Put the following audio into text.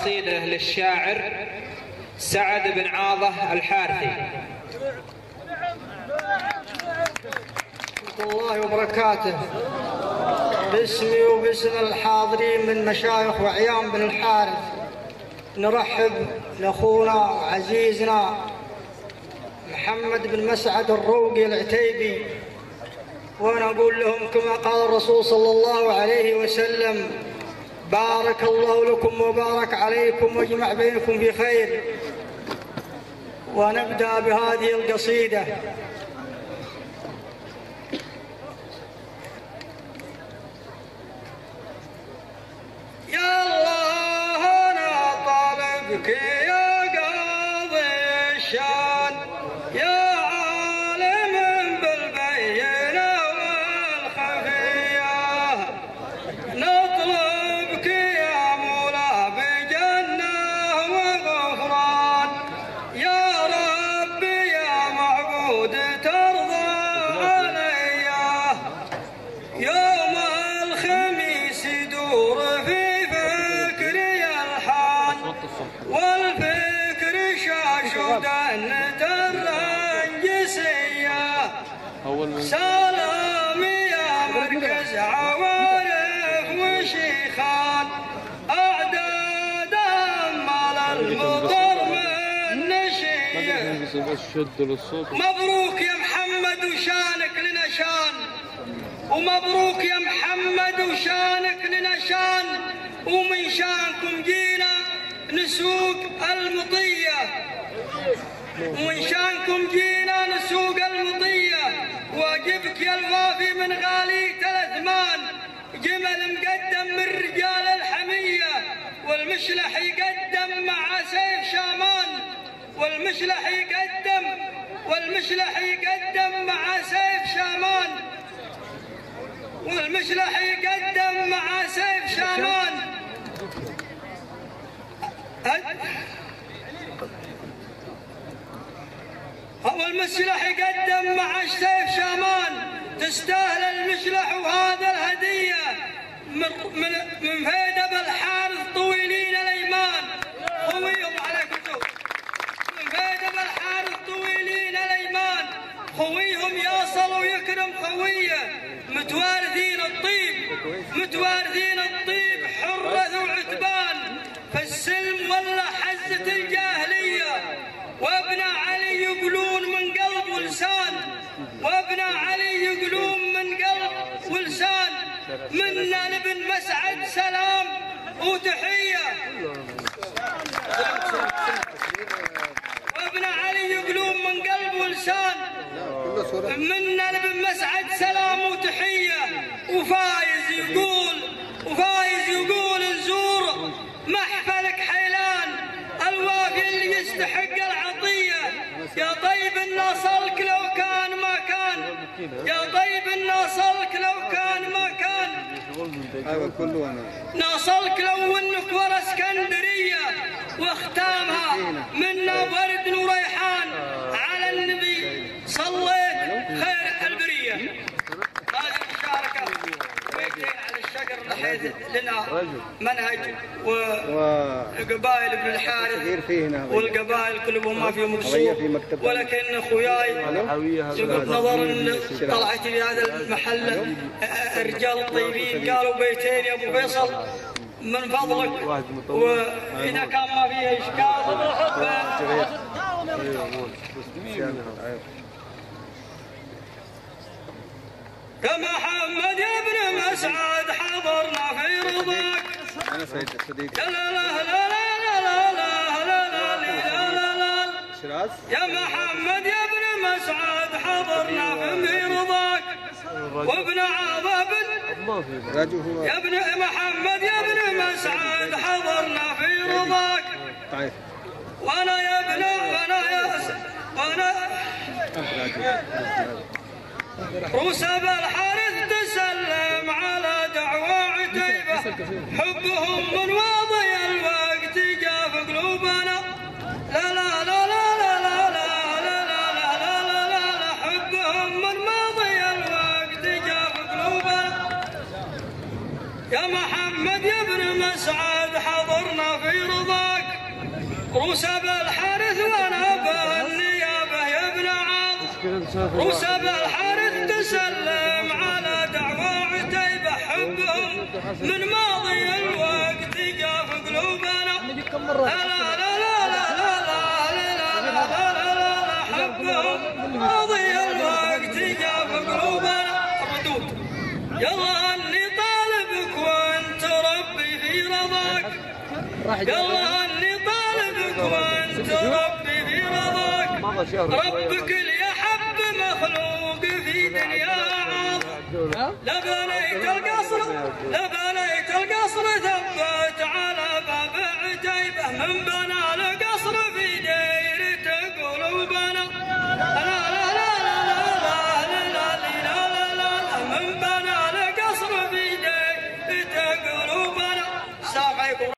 قصيدة للشاعر سعد بن عاضة الحارثي. ورحمة الله وبركاته. باسمي وباسم الحاضرين من مشايخ وعيان بن الحارث نرحب لأخونا وعزيزنا محمد بن مسعد الروقي العتيبي، ونقول لهم كما قال الرسول صلى الله عليه وسلم: بارك الله لكم وبارك عليكم واجمع بينكم في خير. ونبدأ بهذه القصيدة. يا الله أنا طالبك يا قاضي الشان، يا عالم بالبينة والخفية، نطلبك يا مولا بجنة وغفران، يا ربي يا معبود ترضى علي. يوم الخميس يدور في والفكر شاشودا الرنجسية، سلام يا مركز عوارف وشيخان، أعداد أمال المطر من نشية. مبروك يا محمد وشانك لنا شان، ومبروك يا محمد وشانك لنا شان، ومن شانكم جينا نسوق المطية، ومن شانكم جينا نسوق المطية. واجبك يا الوافي من غالي ثمان، جمل مقدم من رجال الحمية، والمشلح يقدم مع سيف شامان، والمشلح يقدم مع سيف شامان، والمشلح يقدم مع سيف شامان. والمشلح يقدم مع سيف شامان، تستاهل المشلح وهذا الهدية من فيدة بالحارث طويلين الايمان. خويهم عليكم شوف، من فيدة بالحارث طويلين الايمان، خويهم يصل ويكرم خويه، متوارثين الطيب حرة وعتبان، فالسلم ولا حزة الجاهلية. وابن علي يقولون من قلب ولسان، وابن علي يقولون من قلب ولسان، منا لابن مسعد سلام وتحية. وابن علي يقولون من قلب ولسان، منا لابن مسعد سلام وتحية. وفايز يقول نزور محفلك حيلان، الوافي اللي يستحق العطية. يا طيب ناصلك لو كان ما كان، يا طيب ناصلك لو كان ما كان، ناصلك لو انك ورا اسكندرية، واختامها منا ورد وريحان، على النبي صليت خير البرية. هذه المشاركة بيتين على الشجر بحيث لنا منهج، وقبائل ابن الحارث والقبائل كلهم ما فيهم قصور، ولكن اخوياي لقد نظر طلعت لي هذا المحل الرجال الطيبين قالوا بيتين يا ابو فيصل من فضلك، واذا كان ما فيه اشكال يا محمد يا ابن مسعد حضرنا في رضاك. لا لا لا لا لا لا لا لا، يا محمد يا ابن مسعد حضرنا في رضاك. وابن عظبل يا ابن محمد يا ابن مسعد حضرنا في رضاك. وانا يا ابن وانا روس بالحارث تسلم على دعوى عتيبة، حبهم من واضي الوقت جاء في قلوبنا. لا لا لا لا لا لا لا لا لا لا لا، حبهم من ماضي الوقت جاء في قلوبنا. يا محمد يا ابن مسعد حضرنا في رضا روس بالحارث وانا بالنيابه يا ابن عاض. روس بالحارث تسلم على دعوى عتيبه حبهم من ماضي الوقت جاف قلوبنا. لا لا لا لا لا لا لا لا لا حبهم ماضي الوقت جاف قلوبنا. الردود يلا اني طالبك وانت ربي في رضاك. يلا اني طالبك وانت ربي في رضاك. ربك اللي يحب مخلوق في دنيا عاض. لبنيت القصر ثبت على باب عتيبه من بنات